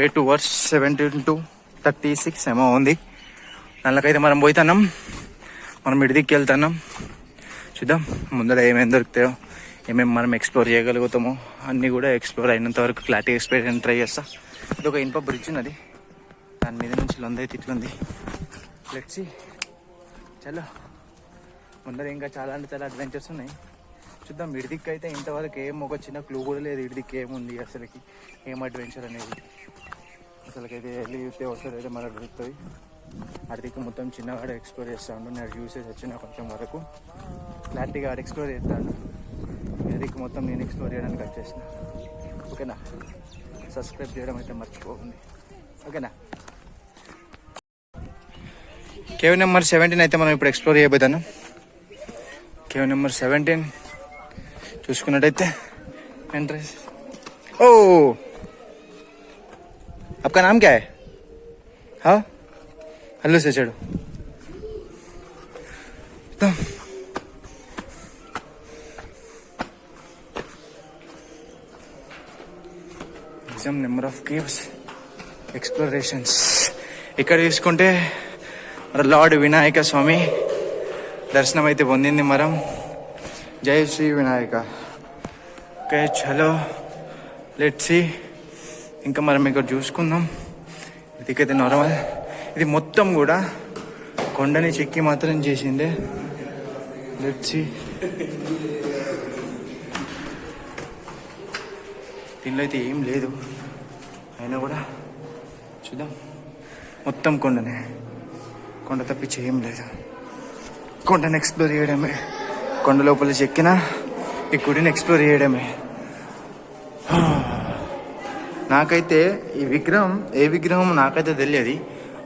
Way towards 17 to 36 ఏమో ఉంది. దానిలోకైతే మనం పోతున్నాం. మనం ఇడిదిక్కి వెళ్తున్నాం. చూద్దాం ముందర ఏమేమి దొరుకుతాయో, ఏమేమి మనం ఎక్స్ప్లోర్ చేయగలుగుతామో అన్నీ కూడా ఎక్స్ప్లోర్ అయినంత వరకు క్లారిటీ ఎక్స్పీరియన్స్ ట్రై చేస్తా. ఇది ఒక ఇనుప బ్రిడ్జ్ ఉన్నది, దాని మీద నుంచి లొందైతే ఇట్లుంది. Let's see. చలో ముందర ఇంకా చాలా అంటే చాలా అడ్వెంచర్స్ ఉన్నాయి. చూద్దాం. ఇడిదిక్కు అయితే ఇంతవరకు ఏం ఒక చిన్న క్లూ కూడా లేదు. ఇడిదిక్కు ఏముంది అసలుకి, ఏం అడ్వెంచర్ అనేది అసలుకైతే వెళ్ళి చూస్తే వస్తుంది అయితే మనకు దొరుకుతుంది. అడిదిక్కు మొత్తం చిన్నవాడు ఎక్స్ప్లోర్ చేస్తూ ఉండు. నేను చూసేసి వచ్చిన కొంచెం వరకు క్లారిటీగా ఆడు ఎక్స్ప్లోర్ చేస్తాడు. ఇడిదిక్కు మొత్తం నేను ఎక్స్ప్లోర్ చేయడానికి వచ్చేసిన. ఓకేనా? సబ్స్క్రైబ్ చేయడం అయితే మర్చిపోతుంది. ఓకేనా? కేవ్ నెంబర్ 17 అయితే మనం ఇప్పుడు ఎక్స్ప్లోర్ చేయబోతున్నాం. కేవ్ నెంబర్ 17 చూసుకున్నట్టయితే ఎంట్రెన్స్. ఓ आपका नाम क्या है? हाँ हेलो से चढ़ो. Exam number of caves explorations. ఇక్కడ తీసుకుంటే మరి లార్డ్ వినాయక స్వామి దర్శనం అయితే పొందింది మనం. జై శ్రీ వినాయక. ఓకే చలో లెట్స్ సీ. ఇంకా మనం ఇక్కడ చూసుకుందాం. ఇదికైతే నార్మల్, ఇది మొత్తం కూడా కొండని చెక్కి మాత్రం చేసిందే. Let's see. దీనిలో అయితే ఏం లేదు, అయినా కూడా చూద్దాం. మొత్తం కొండనే, కొండ తప్పించి ఏం లేదు. కొండని ఎక్స్ప్లోర్ చేయడమే, కొండ లోపల చెక్కిన ఈ గుడిని ఎక్స్ప్లోర్ చేయడమే. నాకైతే ఈ విగ్రహం ఏ విగ్రహం నాకైతే తెలియదు.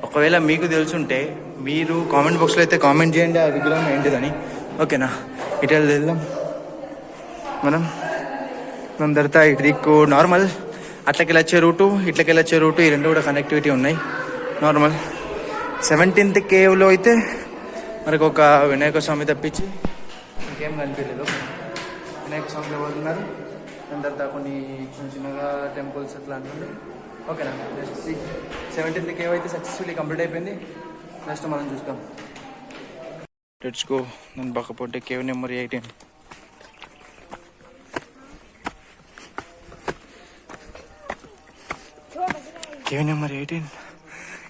ఒకవేళ మీకు తెలుసుంటే మీరు కామెంట్ బాక్స్లో అయితే కామెంట్ చేయండి ఆ విగ్రహం ఏంటిదని. ఓకేనా? ఇటు వెళ్దాం మనం దొరుకుతా. ఇటు దిక్కు నార్మల్ అట్లకి వచ్చే రూటు, ఇట్లకి వచ్చే రూటు, ఈ రెండు కూడా కనెక్టివిటీ ఉన్నాయి. నార్మల్ 17th కేవ్లో అయితే మనకు ఒక వినాయక స్వామి తప్పించి ఇంకేం కనిపించలేదు. వినాయక స్వామి ఎవరు ఉన్నారు, దాని తర్వాత కొన్ని చిన్న చిన్నగా టెంపుల్స్ అట్లా అంటుంది. ఓకేనా? నెక్స్ట్ 17th కేవ్ అయితే సక్సెస్ఫుల్లీ కంప్లీట్ అయిపోయింది. నెక్స్ట్ మనం చూస్తాం. Let's go. నేను పక్కపోతే కేవ్ నెంబర్ 18. Cave number 18.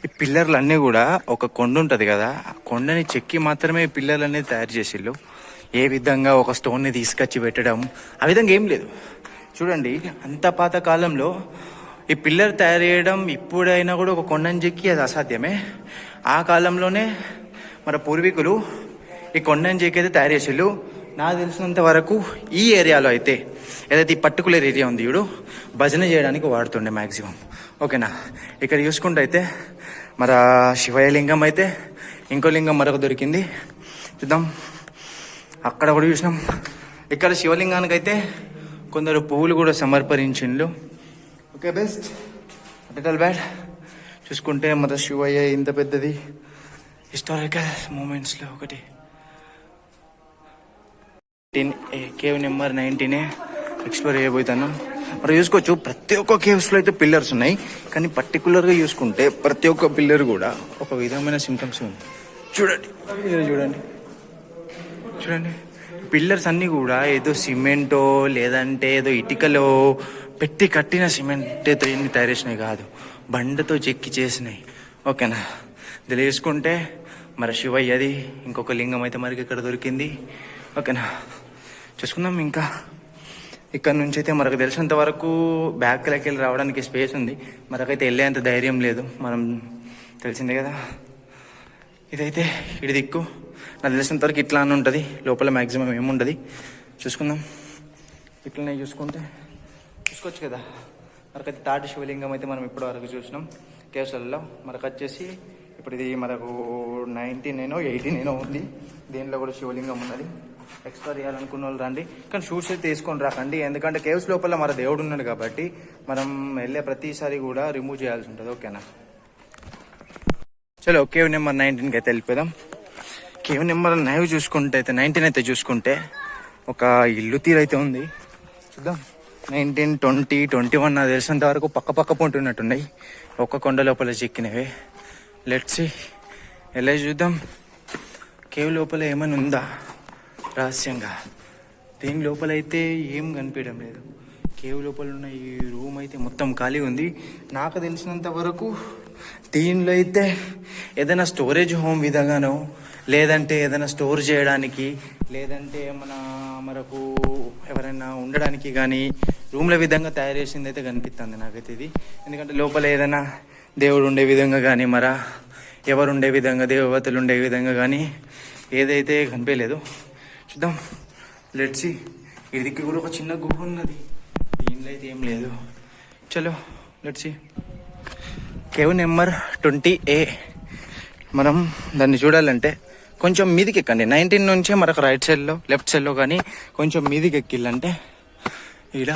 ఈ పిల్లర్లు అన్నీ కూడా ఒక కొండ ఉంటుంది కదా, ఆ కొండని చెక్కి మాత్రమే ఈ పిల్లర్లు అనేది తయారు చేసిళ్ళు. ఏ విధంగా ఒక స్టోన్ని తీసుకొచ్చి పెట్టడం ఆ విధంగా ఏం లేదు. చూడండి, అంత పాత కాలంలో ఈ పిల్లర్ తయారు చేయడం ఇప్పుడైనా కూడా ఒక కొండని చెక్కి అది అసాధ్యమే. ఆ కాలంలోనే మన పూర్వీకులు ఈ కొండని చెక్కి అయితే తయారు చేసిళ్ళు. నాకు తెలిసినంత వరకు ఈ ఏరియాలో అయితే ఏదైతే ఈ పర్టికులర్ ఏరియా ఉంది చూడు, భజన చేయడానికి వాడుతుండే మ్యాక్సిమం. ఓకేనా? ఇక్కడ చూసుకుంటే అయితే మన శివయ్య లింగం అయితే, ఇంకో లింగం మరొక దొరికింది. చూద్దాం. అక్కడ కూడా చూసినాం. ఇక్కడ శివలింగానికి అయితే కొందరు పువ్వులు కూడా సమర్పించిండ్రు. Okay best little bad. చూసుకుంటే మన శివయ్య ఇంత పెద్దది హిస్టారికల్ మూమెంట్స్లో ఒకటి. కేవ్ నెంబర్ 19 ఎక్స్ప్లోర్ చేయబోతున్నాం. మరి చూసుకోవచ్చు, ప్రతి ఒక్క కేవ్స్లో అయితే పిల్లర్స్ ఉన్నాయి, కానీ పర్టికులర్గా చూసుకుంటే ప్రతి ఒక్క పిల్లర్ కూడా ఒక విధమైన సింటమ్స్ ఉంది. చూడండి చూడండి పిల్లర్స్ అన్నీ కూడా ఏదో సిమెంటో లేదంటే ఏదో ఇటుకలో పెట్టి కట్టిన సిమెంట్తో ఎన్ని తయారు చేసినాయి కాదు, బండతో చెక్కి చేసినాయి. ఓకేనా? తెలియసుకుంటే మరి శివయ్యది ఇంకొక లింగం అయితే మనకి ఇక్కడ దొరికింది. ఓకేనా? చూసుకుందాం. ఇంకా ఇక్కడ నుంచి అయితే మనకు తెలిసినంత వరకు బ్యాక్లకి వెళ్ళి రావడానికి స్పేస్ ఉంది. మనకైతే వెళ్ళేంత ధైర్యం లేదు, మనం తెలిసిందే కదా. ఇదైతే ఇటు దిక్కు నాకు తెలిసినంత వరకు ఇట్లా అని ఉంటుంది, లోపల మ్యాక్సిమం ఏముండదు. చూసుకుందాం. ఇట్లనే చూసుకోవచ్చు కదా. మనకైతే తాటి శివలింగం అయితే మనం ఇప్పటి వరకు చూసినాం కేవ్స్లలో. మనకు వచ్చేసి ఇప్పుడు ఇది మనకు 19 18 ఉంది. దీనిలో కూడా శివలింగం ఉన్నది. ఎక్స్ప్లోర్ చేయాలనుకున్న వాళ్ళు రండి, కానీ షూట్స్ అయితే తీసుకొని రాకండి. ఎందుకంటే కేవ్స్ లోపల మన దేవుడు ఉన్నాడు కాబట్టి మనం వెళ్ళే ప్రతిసారి కూడా రిమూవ్ చేయాల్సి ఉంటుంది. ఓకేనా? చలో కేవ్ నెంబర్ 19కి అయితే వెళ్ళిపోదాం. కేవ్ నెంబర్ 19 అయితే చూసుకుంటే ఒక ఇల్లు తీరైతే ఉంది. చూద్దాం 19, 20, 21 నాకు తెలిసినంత వరకు పక్క పొంటున్నట్టున్నాయి. ఒక్క కొండ లోపల చిక్కినవే. లెట్స్ ఎలా చూద్దాం. కేవ్ లోపల ఏమైనా ఉందా రహస్యంగా? దీని లోపల అయితే ఏం కనిపించడం లేదు. కేవ్ లోపల ఉన్న ఈ రూమ్ అయితే మొత్తం ఖాళీ ఉంది. నాకు తెలిసినంత వరకు దీనిలో అయితే ఏదైనా స్టోరేజ్ హోమ్ విధంగానో, లేదంటే ఏదైనా స్టోర్ చేయడానికి, లేదంటే మనకు ఎవరైనా ఉండడానికి కానీ రూమ్ల విధంగా తయారు చేసింది అయితే కనిపిస్తుంది నాకైతే ఇది. ఎందుకంటే లోపల ఏదైనా దేవుడు ఉండే విధంగా కానీ, ఎవరు ఉండే విధంగా, దేవతలు ఉండే విధంగా కానీ ఏదైతే కనిపించలేదు. చూద్దాం. లెట్స్ ఇదికి కూడా ఒక చిన్న గుహ ఉన్నది. దీనిలో అయితే ఏం లేదు. చలో లెట్స్. Cave number 20A. మనం దాన్ని చూడాలంటే కొంచెం మీదికి ఎక్కండి. 19 నుంచే మనకు రైట్ సైడ్లో, లెఫ్ట్ సైడ్లో కానీ కొంచెం మీదికి ఎక్కిల్లంటే ఈడ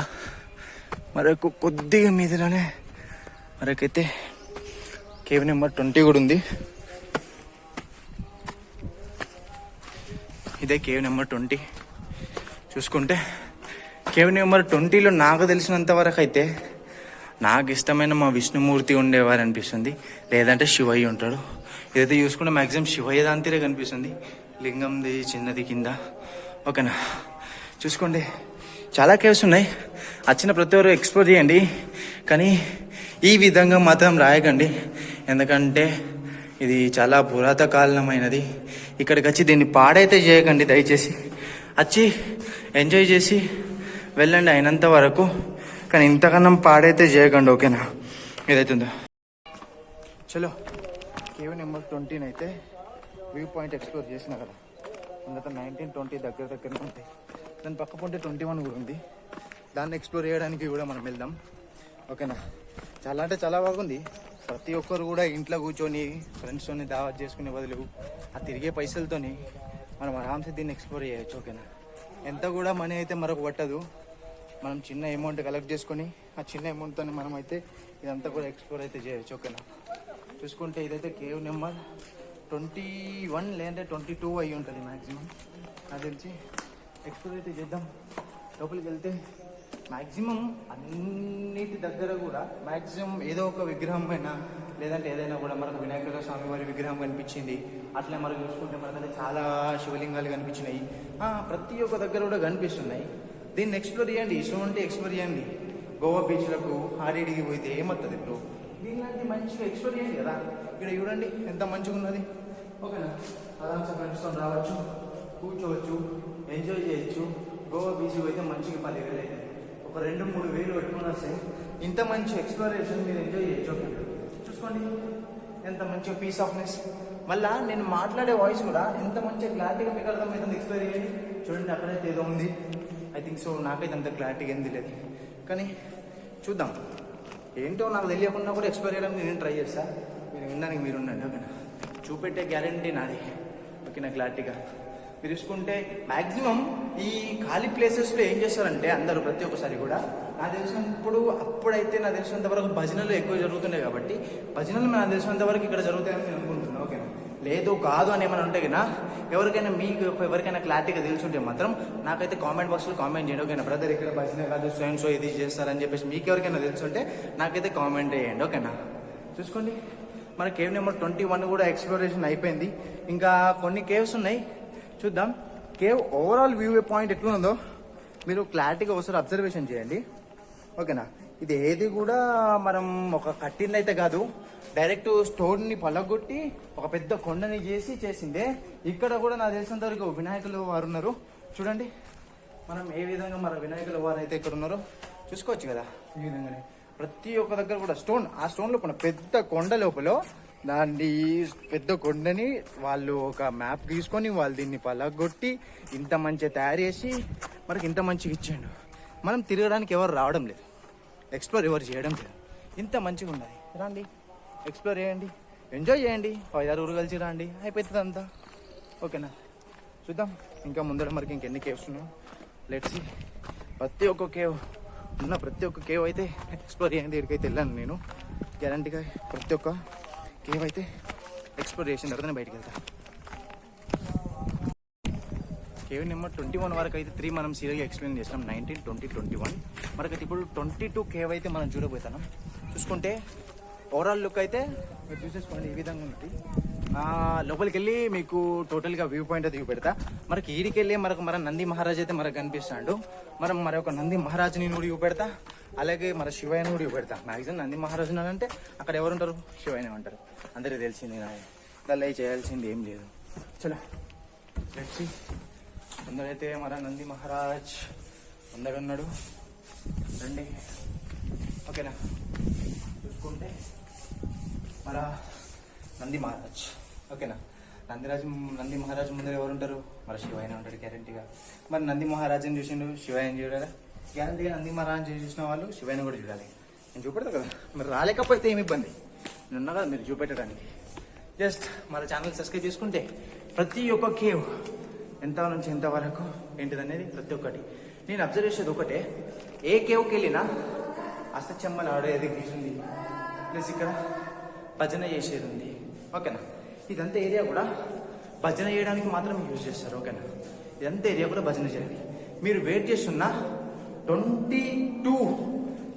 మరొక కొద్దిగా మీదలోనే మరకైతే కేవ్ నెంబర్ 20 కూడా ఉంది. ఇదే కేవ్ నెంబర్ 20. చూసుకుంటే కేవ్ నెంబర్ 20లో నాకు తెలిసినంత వరకు అయితే నాకు ఇష్టమైన మా విష్ణుమూర్తి ఉండేవారు అనిపిస్తుంది, లేదంటే శివయ్య ఉంటాడు. ఇదైతే చూసుకుంటే మ్యాక్సిమం శివయ్య దాంతీరే కనిపిస్తుంది, లింగంది చిన్నది కింద. ఓకేనా, చూసుకోండి. చాలా కేవ్స్ ఉన్నాయి. వచ్చిన ప్రతి ఒక్కరు ఎక్స్ప్లోర్ చేయండి, కానీ ఈ విధంగా మాత్రం రాయకండి. ఎందుకంటే ఇది చాలా పురాతకాలమైనది. ఇక్కడికి వచ్చి దీన్ని పాడైతే చేయకండి దయచేసి. వచ్చి ఎంజాయ్ చేసి వెళ్ళండి అయినంత వరకు, కానీ ఇంతకన్నా పాడైతే చేయకండి. ఓకేనా, ఏదైతుందో. చలో, కేవ్ నెంబర్ 20 అయితే వ్యూ పాయింట్ ఎక్స్ప్లోర్ చేసిన కదా. అందులో 19, 20 దగ్గరనే ఉంటాయి. దాని పక్క పొంటే 21 కూడా ఉంది. దాన్ని ఎక్స్ప్లోర్ చేయడానికి కూడా మనం వెళ్దాం. ఓకేనా, చాలా అంటే చాలా బాగుంది. ప్రతి ఒక్కరు కూడా ఇంట్లో కూర్చొని ఫ్రెండ్స్తోని దావత్ చేసుకునే బదులు ఆ తిరిగే పైసలతోని మనం ఆరామ్సే దీన్ని ఎక్స్ప్లోర్ చేయొచ్చు. ఓకేనా, ఎంత కూడా మనీ అయితే మరొక పట్టదు. మనం చిన్న అమౌంట్ కలెక్ట్ చేసుకొని ఆ చిన్న అమౌంట్తో మనం అయితే ఇదంతా కూడా ఎక్స్ప్లోర్ అయితే చేయొచ్చు. ఓకేనా, చూసుకుంటే ఇదైతే కేవ్ నెంబర్ 21 లేదంటే 22 అయ్యి ఉంటుంది మ్యాక్సిమం నాకు తెలిసి. ఎక్స్ప్లోర్ అయితే చేద్దాం. లోపలికి వెళ్తే మ్యాక్సిమం అన్నిటి దగ్గర కూడా మ్యాక్సిమం ఏదో ఒక విగ్రహం అయినా, లేదంటే ఏదైనా కూడా మనకు వినాయకుల స్వామి వారి విగ్రహం కనిపించింది. అట్లా మనకు చూసుకుంటే మనకైతే చాలా శివలింగాలు కనిపించినాయి. ప్రతి ఒక్క దగ్గర కూడా కనిపిస్తున్నాయి. దీన్ని ఎక్స్ప్లోర్ చేయండి. ఇష్టం ఉంటే ఎక్స్ప్లోర్ చేయండి. గోవా బీచ్లకు ఆడిడికి పోతే ఏమవుతుంది ఇప్పుడు? దీనిలాంటి మంచిగా ఎక్స్ప్లోర్ చేయండి కదా. ఇక్కడ చూడండి ఎంత మంచిగా ఉన్నది. ఓకేనా, ఆరామ్సే ఫ్రెండ్స్తో రావచ్చు, కూర్చోవచ్చు, ఎంజాయ్ చేయొచ్చు. గోవా బీచ్కి అయితే మంచిగా 10,000 అయితే ఒక 2-3 వేలు పెట్టుకుని వస్తే ఇంత మంచి ఎక్స్ప్లోరేషన్ మీరు ఎంజాయ్ చేయొచ్చు. చూసుకోండి ఎంత మంచిగా పీస్ ఆఫ్నెస్. మళ్ళీ నేను మాట్లాడే వాయిస్ కూడా ఎంత మంచిగా క్లారిటీగా మీకు అర్థమవుతుంది. ఎక్స్ప్లోర్ చేయండి. చూడండి అక్కడైతే ఏదో ఉంది. ఐ థింక్ సో, నాకైతే అంత క్లారిటీగా ఏం తెలియదు, కానీ చూద్దాం. ఏంటో నాకు తెలియకుండా కూడా ఎక్స్ప్లోర్ చేయడానికి నేను ట్రై చేస్తా. మీరు వినడానికి మీరు ఉండండి. ఓకేనా, చూపెట్టే గ్యారంటీ నాది. ఓకేనా, క్లారిటీగా మీరు చూసుకుంటే మ్యాక్సిమం ఈ ఖాళీ ప్లేసెస్లో ఏం చేస్తారంటే అందరూ ప్రతి ఒక్కసారి కూడా నాకు అప్పుడైతే నాకు తెలిసినంత వరకు భజనలు ఎక్కువ జరుగుతున్నాయి కాబట్టి భజనలు నాకు తెలిసినంత వరకు ఇక్కడ జరుగుతాయని నేను అనుకుంటున్నాను. ఓకేనా, లేదు కాదు అని ఏమైనా ఉంటే కదా, ఎవరికైనా మీకు ఎవరికైనా క్లారిటీగా తెలుసుంటే మాత్రం నాకైతే కామెంట్ బాక్స్లో కామెంట్ చేయండి. ఓకేనా, బ్రదర్ ఇక్కడ భజన కాదు సో ఇది చేస్తారని చెప్పేసి మీకు ఎవరికైనా తెలుసుంటే నాకైతే కామెంట్ చేయండి. ఓకేనా, చూసుకోండి. మన కేవ్ నెంబర్ 21 కూడా ఎక్స్ప్లోరేషన్ అయిపోయింది. ఇంకా కొన్ని కేవ్స్ ఉన్నాయి, చూద్దాం. కేవ్ ఓవరాల్ వ్యూ పాయింట్ ఎట్లుందో మీరు క్లారిటీగా ఒకసారి అబ్జర్వేషన్ చేయండి. ఓకేనా, ఇది ఏది కూడా మనం ఒక కట్టిందైతే కాదు, డైరెక్ట్ స్టోన్ని పలగొట్టి ఒక పెద్ద కొండని చేసిందే. ఇక్కడ కూడా నాకు తెలిసినంత వరకు వినాయకులు వారు ఉన్నారు. చూడండి మనం ఏ విధంగా మన వినాయకుల వారు అయితే ఇక్కడ ఉన్నారో చూసుకోవచ్చు కదా. ఈ విధంగానే ప్రతి ఒక్క దగ్గర కూడా స్టోన్, ఆ స్టోన్ లోపల పెద్ద కొండ లోపల దాన్ని పెద్ద కొండని వాళ్ళు ఒక మ్యాప్ తీసుకొని వాళ్ళు దీన్ని పలగొట్టి ఇంత మంచిగా తయారు చేసి మనకి ఇంత మంచిగా ఇచ్చాడు. మనం తిరగడానికి ఎవరు రావడం లేదు, ఎక్స్ప్లోర్ ఎవరు చేయడం లేదు. ఇంత మంచిగా ఉన్నది. రండి, ఎక్స్ప్లోర్ చేయండి, ఎంజాయ్ చేయండి. 5-6 కలిసి రండి, అయిపోతుంది అంతా. ఓకేనా, చూద్దాం ఇంకా ముందర మనకి ఇంకెన్ని కేవ్స్ ఉన్నాయో. Let's see. ప్రతి ఒక్క కేవ్ అయితే ఎక్స్ప్లోర్ చేయండి. ఇక్కడికైతే వెళ్ళాను నేను గ్యారంటీగా. ప్రతి ఒక్క కేవ్ అయితే ఎక్స్ప్లోర్ చేసిన తర్వాతనే బయటికి వెళ్తా. కేవ్ నెంబర్ 21 వరకు అయితే 3 మనం సీరియల్గా ఎక్స్ప్లెయిన్ చేస్తాం. 19, 20, 21 మనకైతే ఇప్పుడు 22 కేవ్ అయితే మనం చూడబోతున్నాం. చూసుకుంటే ఓవరాల్ లుక్ అయితే మీరు చూసేసుకోండి ఈ విధంగా ఉంటుంది. లోపలికి వెళ్ళి మీకు టోటల్గా వ్యూ పాయింట్ అయితే చూపెడతా. మనకి ఈడికి వెళ్ళి మన నంది మహారాజ్ అయితే మనకు కనిపిస్తాడు. మరొక నంది మహారాజుని కూడా చూపెడతా, అలాగే మన శివయ్యని కూడా చూపెడతా. మ్యాక్సిమం నంది మహారాజు అంటే అక్కడ ఎవరు ఉంటారు? శివయ్యనే ఉంటారు. అందరికీ తెలిసింది. దాన్ని చేయాల్సింది ఏం లేదు. చలో లెట్స్ సీ. కొందరైతే మన నంది మహారాజ్ అందగా ఉన్నాడు. రండి, ఓకేనా? చూసుకుంటే మన నంది మహారాజ్, ఓకేనా? నంది మహారాజ్ ముందర ఎవరు ఉంటారు? మన శివయ్యనే ఉంటాడు గ్యారంటీగా. మరి నంది మహారాజుని చూసిండు, శివయ్యని చూడాలి గ్యారంటీగా. నంది మహారాజు చూసిన వాళ్ళు శివయ్యని కూడా చూడాలి. నేను చూపెడతా కదా, మరి రాలేకపోతే ఏమి ఇబ్బంది, నేను ఉన్నా కదా మీరు చూపెట్టడానికి. జస్ట్ మన ఛానల్ సబ్స్క్రైబ్ చేసుకుంటే ప్రతి ఒక్క కేవ్ ఎంత నుంచి ఎంత వరకు ఏంటిదనేది ప్రతి ఒక్కటి నేను అబ్జర్వ్ చేసేది ఒకటే. ఏ కేవ్కి వెళ్ళినా అష్టచెమ్మలు ఆడేది ఉంది, ప్లస్ ఇక్కడ భజన చేసేది ఉంది, ఓకేనా? ఇదంతా ఏరియా కూడా భజన చేయడానికి మాత్రం యూజ్ చేస్తారు, ఓకేనా? ఇదంతా ఏరియా కూడా భజన చేయాలి. మీరు వెయిట్ చేస్తున్న 22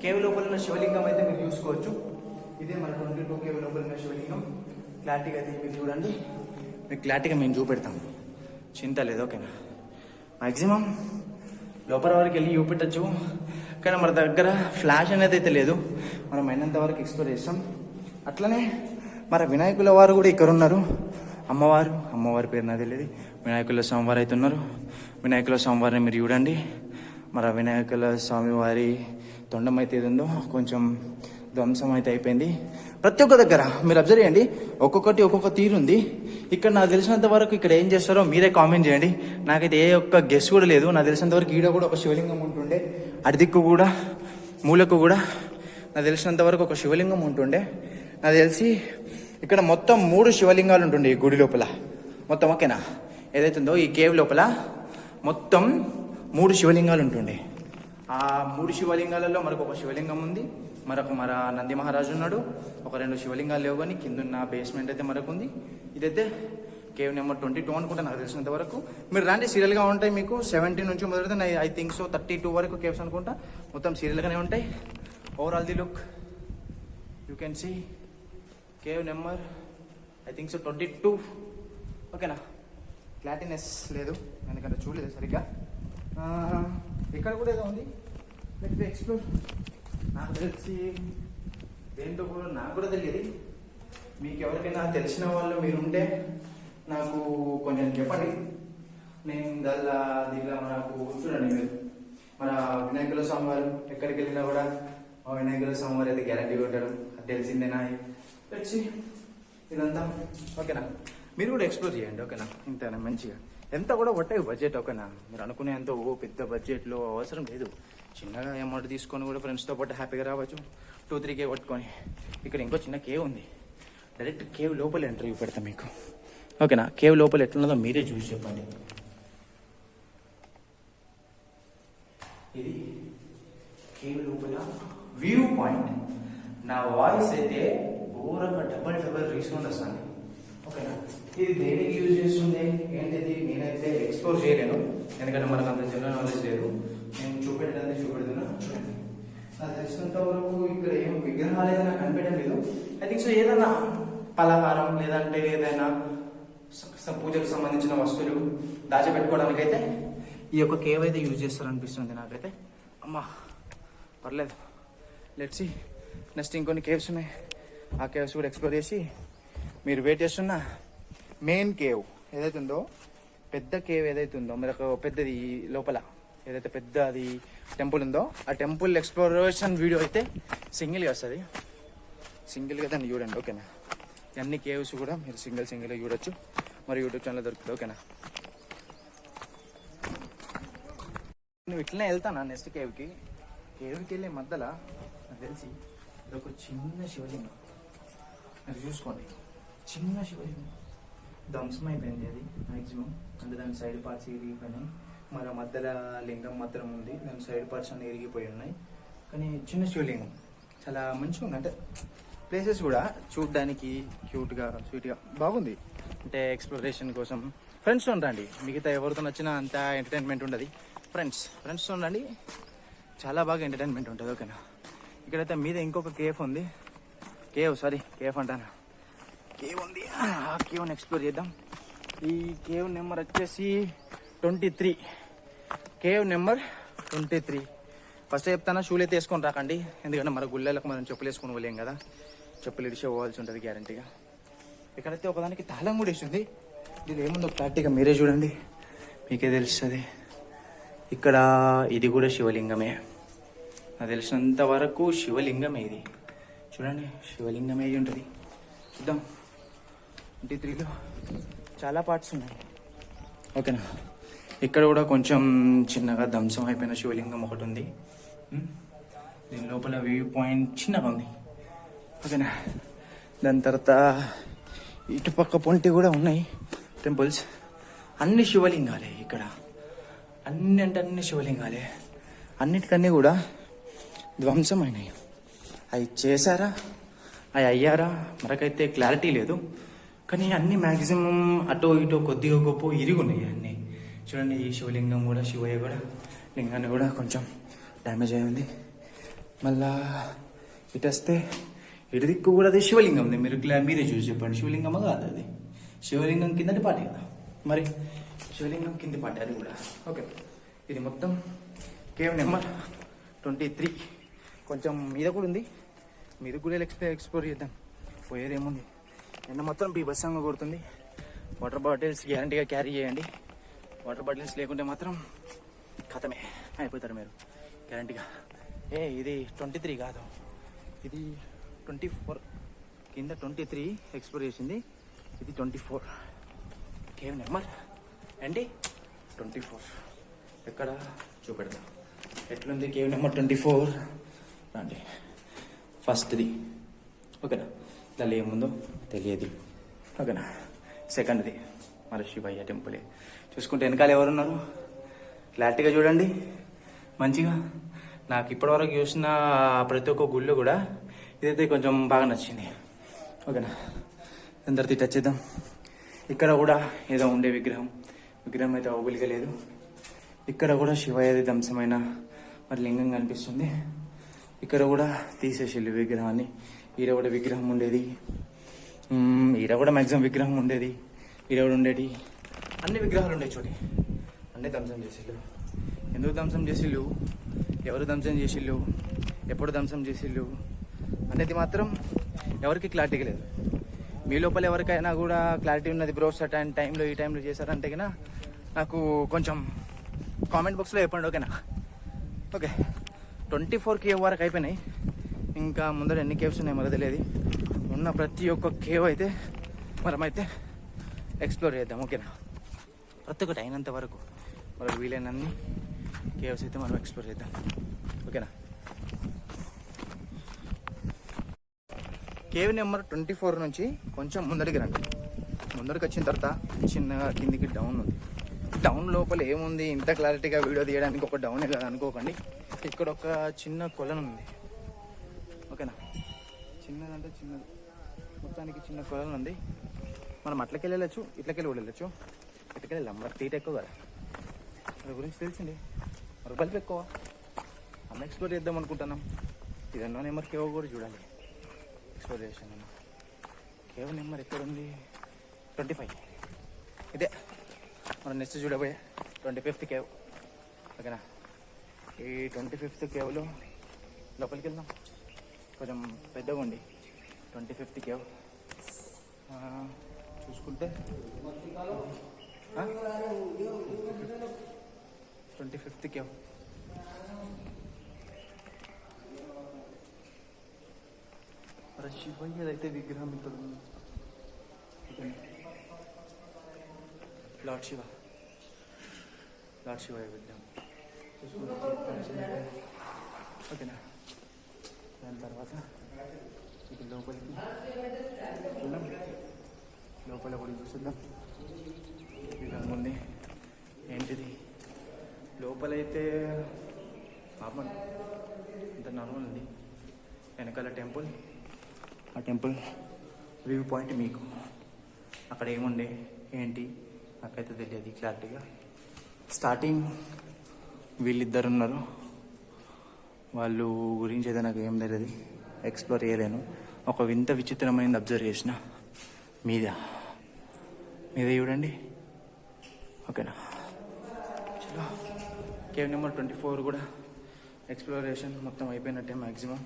కేవ్ లోపల ఉన్న శివలింగం అయితే మీరు చూసుకోవచ్చు. ఇదే మన 22 కేవ్ లోపల ఉన్న శివలింగం. క్లారిటీగా అయితే మీరు చూడండి, మీకు క్లారిటీగా మేము చూపెడతాం, చింత లేదు, ఓకేనా? మ్యాక్సిమం లోపల వరకు వెళ్ళి చూపెట్టచ్చు, కానీ మన దగ్గర ఫ్లాష్ అనేది అయితే లేదు. మనం అయినంత వరకు ఎక్స్ప్లోర్ చేస్తాం. అట్లనే మన వినాయకుల వారు కూడా ఇక్కడ ఉన్నారు. అమ్మవారి పేరు నాకు తెలియదు. వినాయకుల స్వామివారు అయితే ఉన్నారు. వినాయకుల స్వామివారిని మీరు చూడండి. మన వినాయకుల స్వామివారి తొండం అయితే ఏది ఉందో కొంచెం ధ్వంసం అయితే అయిపోయింది. ప్రతి ఒక్క దగ్గర మీరు అబ్జర్వ్ చేయండి, ఒక్కొక్కటి ఒక్కొక్క తీరు ఉంది. ఇక్కడ నాకు తెలిసినంత వరకు ఇక్కడ ఏం చేస్తారో మీరే కామెంట్ చేయండి. నాకైతే ఏ ఒక్క గెస్ కూడా లేదు. నాకు తెలిసినంత వరకు ఈడ కూడా ఒక శివలింగం ఉంటుండే, అడిదిక్కు కూడా మూలకు కూడా నాకు తెలిసినంత వరకు ఒక శివలింగం ఉంటుండే. నాకు తెలిసి ఇక్కడ మొత్తం 3 శివలింగాలు ఉంటుండే ఈ గుడి లోపల మొత్తం, ఓకేనా? ఏదైతుందో ఈ కేవ్ లోపల మొత్తం 3 శివలింగాలు ఉంటుండే. ఆ 3 శివలింగాలలో మనకు ఒక శివలింగం ఉంది, మన నంది మహారాజు ఉన్నాడు. ఒక 2 శివలింగాలు లేవు, కానీ కింద బేస్మెంట్ అయితే మనకు ఉంది. ఇదైతే కేవ్ నెంబర్ 22 అనుకుంటా నాకు తెలిసినంత వరకు. మీరు రండి, సీరియల్గా ఉంటాయి మీకు. 17 నుంచి మొదలైతే ఐ థింక్ సో 32 వరకు కేవ్స్ అనుకుంటా, మొత్తం సీరియల్గానే ఉంటాయి. Overall the look you can see cave number I think so 22, ఓకేనా? క్లారిటీనెస్ లేదు ఎందుకంటే చూడలేదు సరిగ్గా. ఇక్కడ కూడా ఏదో ఉంది, లెట్ ఎక్స్ప్లోర్. నాకు తెలిసి దేంతో కూడా నాకు కూడా తెలియదు. మీకు ఎవరికైనా తెలిసిన వాళ్ళు మీరుంటే నాకు కొంచెం చెప్పండి. నేను దీనిలో మనకు చూడండి, మీరు మన వినాయకుల స్వామి వారు ఎక్కడికి వెళ్ళినా కూడా ఆ వినాయకుల స్వామి వారు అయితే గ్యారంటీగా ఉంటాడు, అది తెలిసిందేనా? వచ్చి ఇదంతా, ఓకేనా? మీరు కూడా ఎక్స్ప్లోర్ చేయండి, ఓకేనా? ఇంతేనా మంచిగా. ఎంత కూడా ఒట్టాయి బడ్జెట్, ఓకేనా? మీరు అనుకునే అంత పెద్ద బడ్జెట్లో అవసరం లేదు. చిన్నగా అమౌంట్ తీసుకొని కూడా ఫ్రెండ్స్తో పాటు హ్యాపీగా రావచ్చు. 2-3 కేవ్ పట్టుకొని. ఇక్కడ ఇంకో చిన్న కేవ్ ఉంది, డైరెక్ట్ కేవ్ లోపల ఎంట్రీ పెడతాం మీకు, ఓకేనా? కేవ్ లోపల ఎట్లున్నదో మీరే చూసి చెప్పండి. ఇది కేవ్ లోపల వ్యూ పాయింట్. నా వాయిస్ అయితే ఘోరంగా డబల్ రీసౌండ్ వస్తుంది, ఓకేనా? ఇది దేనికి యూజ్ చేస్తుంది ఏంటిది నేనైతే ఎక్స్ప్లోర్ చేయలేను, ఎందుకంటే మనకు అంత జనరల్ నాలెడ్జ్ లేదు. నేను చూపెడుతున్నా చూడండి. నాకు తెలిసినంత వరకు ఇక్కడ ఏం విగ్రహాలు ఏదైనా కనిపించడం లేదు. ఐ థింక్ సో ఏదైనా పలహారం లేదంటే ఏదైనా పూజకు సంబంధించిన వస్తువులు దాచిపెట్టుకోవడానికి అయితే ఈ యొక్క కేవ్ అయితే యూజ్ చేస్తారనిపిస్తుంది నాకైతే. అమ్మా పర్లేదు, లెట్స్ సీ. నెక్స్ట్ ఇంకొన్ని కేవ్స్ ఉన్నాయి, ఆ కేవ్స్ కూడా ఎక్స్ప్లోర్ చేసి మీరు వెయిట్ చేస్తున్న మెయిన్ కేవ్ ఏదైతే ఉందో, పెద్ద కేవ్ ఏదైతే ఉందో, మీరు ఒక పెద్దది లోపల ఏదైతే పెద్ద అది టెంపుల్ ఉందో, ఆ టెంపుల్ ఎక్స్ప్లోరేషన్ వీడియో అయితే సింగిల్గా వస్తుంది. సింగిల్గా దాన్ని చూడండి, ఓకేనా? అన్ని కేవ్స్ కూడా మీరు సింగిల్గా చూడొచ్చు, మరి యూట్యూబ్ ఛానల్ దొరుకుతుంది, ఓకేనా? నువ్వు ఇట్లనే వెళ్తానా నెక్స్ట్ కేవ్కి వెళ్ళే మధ్యలో నాకు తెలిసి ఇదొక చిన్న శివలింగం, అది చూసుకోండి. చిన్న శివలింగం ధ్వంసం అయిపోయింది అది మ్యాక్సిమం, అంటే దాని సైడ్ పార్ట్స్ ఇరిగిపోయినాయి. మరి మధ్యలో లింగం మాత్రం ఉంది, దాని సైడ్ పార్ట్స్ అన్నీ ఇరిగిపోయి ఉన్నాయి. కానీ చిన్న శివలింగం చాలా మంచిగా ఉంది, అంటే ప్లేసెస్ కూడా చూడడానికి క్యూట్గా స్వీట్గా బాగుంది. అంటే ఎక్స్ప్లోరేషన్ కోసం ఫ్రెండ్స్ రండి, మిగతా ఎవరితో నచ్చినా అంత ఎంటర్టైన్మెంట్ ఉండదు. ఫ్రెండ్స్ రండి, చాలా బాగా ఎంటర్టైన్మెంట్ ఉంటుంది. ఓకేనా, ఇక్కడైతే మీద ఇంకొక కేఫ్ ఉంది. కేఫ్ అంటాను, కేవ్ ఉంది. ఆ కేవ్ని ఎక్స్ప్లోర్ చేద్దాం. ఈ కేవ్ నెంబర్ వచ్చేసి 23. Cave number 23. ఫస్ట్ చెప్తాను, షూలు అయితే వేసుకొని రాకండి, ఎందుకంటే మన గుళ్ళలకు మనం చెప్పులు వేసుకొని పోలేం కదా, చెప్పులు ఇడిచి పోవాల్సి ఉంటుంది గ్యారంటీగా. ఇక్కడైతే ఒకదానికి తాళం కూడా వేసింది. ఇది ఏముందో క్లారిటీగా మీరే చూడండి, మీకే తెలుస్తుంది. ఇక్కడ ఇది కూడా శివలింగమే, నాకు తెలిసినంత వరకు శివలింగమే ఇది. చూడండి, శివలింగమే ఉంటుంది. చూద్దాం. 23లో చాలా పార్ట్స్ ఉన్నాయి. ఓకేనా, ఇక్కడ కూడా కొంచెం చిన్నగా ధ్వంసం అయిపోయిన శివలింగం ఒకటి ఉంది. దీని లోపల వ్యూ పాయింట్ చిన్నగా ఉంది. ఓకేనా, దాని తర్వాత ఇటుపక్క పొంటి కూడా ఉన్నాయి టెంపుల్స్. అన్ని శివలింగాలే ఇక్కడ, అన్ని శివలింగాలే. అన్నిటికన్నీ కూడా ధ్వంసమైనవి. అవి చేశారా, అవి అయ్యారా మనకైతే క్లారిటీ లేదు, కానీ అన్ని మ్యాక్సిమం అటో ఇటో కొద్దిగా గొప్ప ఇరుగున్నాయి అన్నీ. చూడండి, ఈ శివలింగం కూడా, శివయ్య కూడా లింగాన్ని కూడా కొంచెం డ్యామేజ్ అయి ఉంది. మళ్ళా ఇటు వస్తే ఇటు దిక్కు కూడా అది శివలింగం ఉంది. మీరే చూసి చెప్పండి, శివలింగమా కాదు అది? శివలింగం కిందటి పాటి కదా, మరి శివలింగం కింది పాటి అది కూడా. ఓకే, ఇది మొత్తం కేవ్ నెంబర్ 23. కొంచెం మీద కూడా ఉంది, మీద కూడా ఎక్స్ప్లోర్ చేద్దాం. పోయేదేముంది, ఎండ మొత్తం బీభత్సంగా కొడుతుంది. వాటర్ బాటిల్స్ గ్యారంటీగా క్యారీ చేయండి. వాటర్ బాటిల్స్ లేకుంటే మాత్రం ఖతమే అయిపోతారు మీరు గ్యారంటీగా. ఇది 23 కాదు, ఇది 24. కింద 23 ఎక్స్ప్లోర్ చేసింది, ఇది 24. Cave number 24. ఎక్కడ చూపెడతాం ఎట్లుంది కేవ్ నెంబర్ 24 రండి. ఫస్ట్ది ఓకేనా, దానిలో ఏముందో తెలియదు. ఓకేనా, సెకండ్ది మరి శివయ్య టెంపులే. చూసుకుంటే వెనకాల ఎవరున్నారు క్లారిటీగా చూడండి మంచిగా. నాకు ఇప్పటివరకు చూసిన ప్రతి ఒక్క గుళ్ళు కూడా ఇదైతే కొంచెం బాగా నచ్చింది. ఓకేనా, దాని తర్వాత టచ్ చేద్దాం. ఇక్కడ కూడా ఏదో ఉండే విగ్రహం అయితే ఓగులిగా లేదు. ఇక్కడ కూడా శివయ్యది ధ్వంసమైన మరి లింగం కనిపిస్తుంది. ఇక్కడ కూడా తీసేసిల్లు విగ్రహాన్ని. ఈడ కూడా విగ్రహం ఉండేది, ఈడ కూడా మ్యాక్సిమం విగ్రహం ఉండేది, ఈడ కూడా ఉండేది. అన్ని విగ్రహాలు ఉండే చోటి అన్నీ ధ్వంసం చేసిళ్ళు. ఎందుకు ధ్వంసం చేసిళ్ళు, ఎవరు ధ్వంసం చేసిళ్ళు, ఎప్పుడు ధ్వంసం చేసిళ్ళు అనేది మాత్రం ఎవరికి క్లారిటీగా లేదు. మీ లోపల ఎవరికైనా కూడా క్లారిటీ ఉన్నది, బ్రో సర్టైన్ టైంలో ఈ టైంలో చేశారంటే కన్నా నాకు కొంచెం కామెంట్ బాక్స్లో చెప్పండి. ఓకేనా, ఓకే. 24 కేవ్ వరకు అయిపోయినాయి. ఇంకా ముందర ఎన్ని కేవ్స్ ఉన్నాయి మనకు తెలియదు. ఉన్న ప్రతి ఒక్క కేవ్ అయితే మనమైతే ఎక్స్ప్లోర్ చేద్దాం. ఓకేనా, ప్రతి ఒక్కటి అయినంత వరకు మనకు వీలైనన్ని కేవ్స్ అయితే మనం ఎక్స్ప్లోర్ చేద్దాం. ఓకేనా, కేవ్ నెంబర్ 24 నుంచి కొంచెం ముందరికి రండి. ముందరికి వచ్చిన తర్వాత చిన్నగా కిందికి డౌన్ ఉంది. డౌన్ లోపల ఏముంది, ఇంత క్లారిటీగా వీడియో తీయడానికి ఒక డౌనే కదా అనుకోకండి. ఇక్కడ ఒక చిన్న కొలను ఉంది. ఓకేనా, చిన్నదంటే చిన్నది, మొత్తానికి చిన్న కొలను ఉంది. మనం అట్లకెళ్ళి వెళ్ళచ్చు, ఇట్లకెళ్ళి కూడా వెళ్ళచ్చు. ఇట్లకెళ్ళి వెళ్ళాం, మరి తీట ఎక్కువ కదా, దాని గురించి తెలిసింది. మరి బల్బ్ ఎక్కువ అన్న ఎక్స్ప్లోర్ చేద్దాం అనుకుంటున్నాం. ఇదన్నో నెంబర్ కేవ్ కూడా చూడాలి, ఎక్స్ప్లోర్ చేసాను. కేవ్ నెంబర్ ఎక్కడ ఉంది? 25. ఇదే మనం నెక్స్ట్ చూడబోయే 25th కేవ్. ఓకేనా, ఈ 25th కేవ్లో లోపలికి వెళ్దాం. కొంచెం పెద్దగా ఉంది 25th కేవ్. చూసుకుంటే 25th కేవ్. మరి శివయ్యదైతే విగ్రహం ఇక్కడ ఉంది. లార్డ్ శివయ్య విగ్రహం ఓకేనా. దాని తర్వాత ఇది లోపలికి చూద్దాం, లోపల కూడా చూద్దాం. విగ్రహం ఉంది. ఏంటిది లోపలైతే నార్మల్, ఇంత నార్మల్ ఉంది. వెనకాల టెంపుల్, ఆ టెంపుల్ వ్యూ పాయింట్ మీకు అక్కడ ఏముండే ఏంటి నాకైతే తెలియదు క్లారిటీగా. స్టార్టింగ్ వీళ్ళిద్దరు ఉన్నారు, వాళ్ళు గురించి అయితే నాకు ఏం తెలియదు, ఎక్స్ప్లోర్ చేయలేను. ఒక వింత విచిత్రమైనది అబ్జర్వ్ చేసిన మీద చూడండి. ఓకేనా, చలో కేవ్ నెంబర్ 24 కూడా ఎక్స్ప్లోరేషన్ మొత్తం అయిపోయినట్టే మ్యాక్సిమం.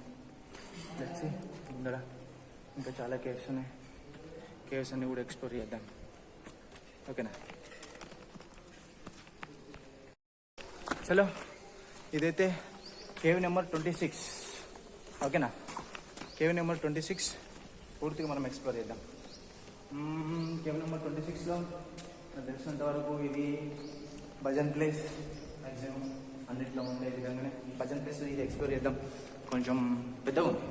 లెట్స్ ముందర ఇంకా చాలా కేవ్స్ ఉన్నాయి, కేవ్స్ అన్ని కూడా ఎక్స్ప్లోర్ చేద్దాం. ఓకేనా, చలో ఇదైతే కేవ్ నెంబర్ 26. ఓకేనా, కేవ్ నెంబర్ 26 పూర్తిగా మనం ఎక్స్ప్లోర్ చేద్దాం. కేవ్ నెంబర్ 26లో నాకు తెలిసినంత వరకు ఇది భజన్ ప్లేస్. మ్యాక్సిమం అన్నింటిలో ఉండే విధంగానే భజన్ ప్లేస్ ఇది ఎక్స్ప్లోర్ చేద్దాం. కొంచెం పెద్దగా ఉంది,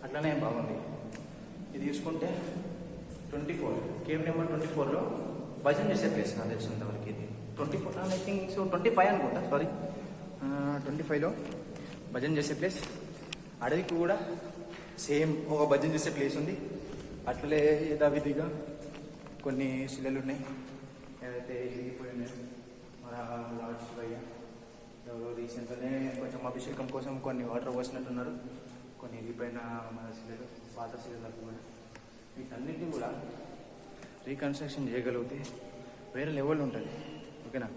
అట్లనే బాగుంది. ఇది చూసుకుంటే 24 కేవ్ నెంబర్ 24లో భజన్ చేసే ప్లేస్ నాకు తెలిసినంత వరకు. ఇది 24 ఐ థింక్ సో 25 అనుకుంటా, సారీ 25లో భజన్ చేసే ప్లేస్. అడవికి కూడా సేమ్ ఒక భజన చేసే ప్లేస్ ఉంది. అట్లే యథావిధిగా కొన్ని శిలలు ఉన్నాయి, ఏదైతే ఇరిగిపోయి ఉన్నాయి. మన లార్డ్ శివయ్య ఎవరో రీసెంట్గానే కొంచెం అభిషేకం కోసం కొన్ని వాటర్ పోసినట్టున్నారు. కొన్ని ఇరిగిపోయిన మన శిలలు, పాత శిలలకు కూడా. వీటన్నిటిని కూడా రీకన్స్ట్రక్షన్ చేయగలిగితే వేరే లెవెల్ ఉంటుంది. ఓకేనా,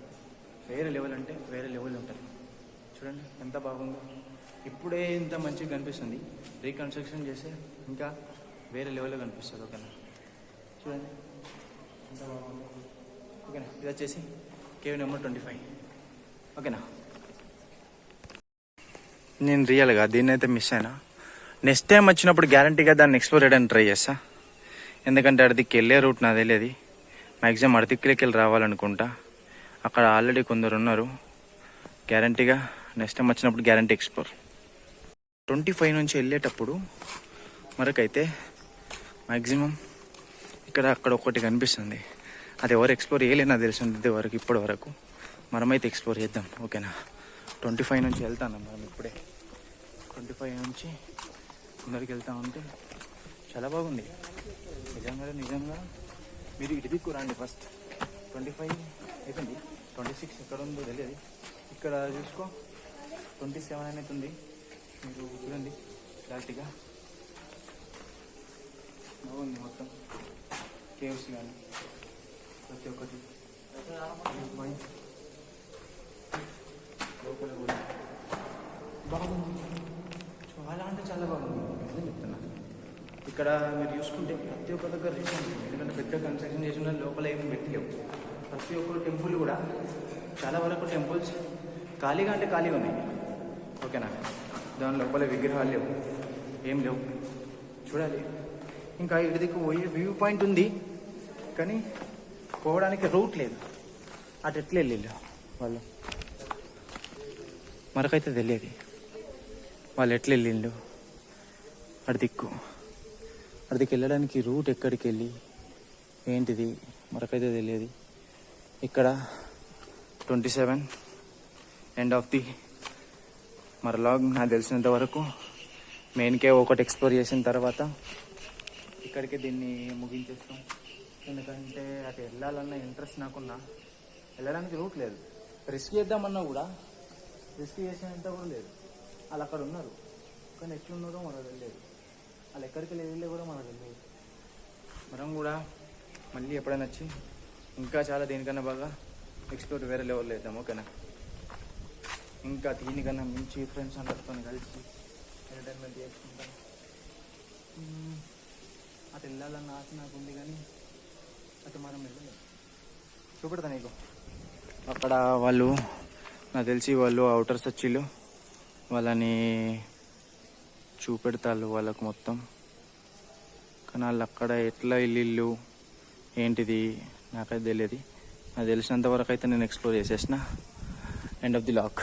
వేరే లెవెల్ అంటే వేరే లెవెల్ ఉంటుంది. చూడండి ఎంత బాగుందో, ఇప్పుడే ఇంత మంచిగా కనిపిస్తుంది, రీకన్స్ట్రక్షన్ చేస్తే ఇంకా వేరే లెవెల్లో కనిపిస్తుంది. ఓకేనా, చూడండి ఎంత బాగుంది. ఓకేనా, ఇది వచ్చేసి కేవ్ నెంబర్ 25. ఓకేనా, నేను రియల్గా దీన్ని అయితే మిస్ అయినా. నెక్స్ట్ టైం వచ్చినప్పుడు గ్యారంటీగా దాన్ని ఎక్స్ప్లోర్ చేయడానికి ట్రై చేస్తా. ఎందుకంటే అడిదికి వెళ్ళే రూట్ నాది తెలియదు. మ్యాక్సిమం అడిదిక్కిలోకి వెళ్ళి రావాలనుకుంటా. అక్కడ ఆల్రెడీ కొందరు ఉన్నారు. గ్యారంటీగా నెక్స్ట్ టైం వచ్చినప్పుడు గ్యారంటీ ఎక్స్ప్లోర్. 25 నుంచి వెళ్ళేటప్పుడు మనకైతే మ్యాక్సిమం ఇక్కడ అక్కడ ఒకటి కనిపిస్తుంది. అది ఎవరు ఎక్స్ప్లోర్ చేయలేదు నాకు తెలిసింది వరకు, ఇప్పటి వరకు. మనమైతే ఎక్స్ప్లోర్ చేద్దాం. ఓకేనా, 25 నుంచి వెళ్తాను మనం ఇప్పుడే. 25 నుంచి ముందరికి వెళ్తా ఉంటే చాలా బాగుంది నిజంగా. మీరు ఇటు దిక్కు రండి ఫస్ట్. 25 అయిపోయింది, 26 ఎక్కడ ఉందో తెలియదు. ఇక్కడ చూసుకో 27 అనేది ఉంది. మీరు చూడండి క్లారిటీగా బాగుంది మొత్తం. కేవ్స్ కానీ ప్రతి ఒక్కటి లోపల కూడా బాగుంది, చాలా అంటే చాలా బాగుంది. అదే చెప్తున్నా. ఇక్కడ మీరు చూసుకుంటే ప్రతి ఒక్క దగ్గర రిచ్ ఉంది. ఎందుకంటే పెద్ద కన్స్ట్రక్షన్ చేసిన లోపల ఏమి పెట్టలేవు. ప్రతి ఒక్కరు టెంపుల్ కూడా చాలా వరకు టెంపుల్స్ ఖాళీగా అంటే ఖాళీగా ఉన్నాయి. ఓకేనా, దాని లోపల విగ్రహాలు లేవు, ఏం లేవు. చూడాలి. ఇంకా ఇటు దిక్కు పోయే వ్యూ పాయింట్ ఉంది, కానీ పోవడానికి రూట్ లేదు. అటు ఎట్లా వెళ్ళిళ్ళు వాళ్ళు, మనకైతే తెలియదు వాళ్ళు ఎట్లా వెళ్ళిండు. అడిదిక్కు వెళ్ళడానికి రూట్ ఎక్కడికి వెళ్ళి ఏంటిది మనకైతే తెలియదు. ఇక్కడ 27 ఎండ్ ఆఫ్ ది మన లాగ్. నాకు తెలిసినంత వరకు మెయిన్ కేవ్ ఒకటి ఎక్స్ప్లోర్ చేసిన తర్వాత ఇక్కడికి దీన్ని ముగించేస్తాం. ఎందుకంటే అటు వెళ్ళాలన్న ఇంట్రెస్ట్ నాకున్నా, వెళ్ళడానికి రూట్ లేదు. రిస్క్ చేద్దామన్నా కూడా రిస్క్ చేసేంత కూడా లేదు. వాళ్ళు అక్కడ ఉన్నారు, కానీ ఎట్లున్నారో మనకు తెలియదు. వాళ్ళు ఎక్కడికి వెళ్ళే కూడా మనకు తెలియదు. మనం కూడా మళ్ళీ ఎప్పుడైనా వచ్చి ఇంకా చాలా దీనికన్నా బాగా ఎక్స్ప్లోర్ వేరే లెవెల్లో వేద్దాం. ఓకేనా, ఇంకా దీనికన్నా మించి ఫ్రెండ్స్ అందరితో కలిసి ఎంటర్టైన్మెంట్ చేసుకుంటాం. అటు వెళ్ళాలన్న ఆశ నాకు ఉంది, కానీ అటు మనం వెళ్ళలేదు. చూపెడతా నీకు. అక్కడ వాళ్ళు నాకు తెలిసి వాళ్ళు అవుటర్స్ వచ్చిళ్ళు, వాళ్ళని చూపెడతారు వాళ్ళకు మొత్తం. కానీ వాళ్ళు అక్కడ ఎట్లా ఇల్లు ఏంటిది నాకైతే తెలియదు. నాకు తెలిసినంత వరకు అయితే నేను ఎక్స్ప్లోర్ చేసేసిన. End of the lock.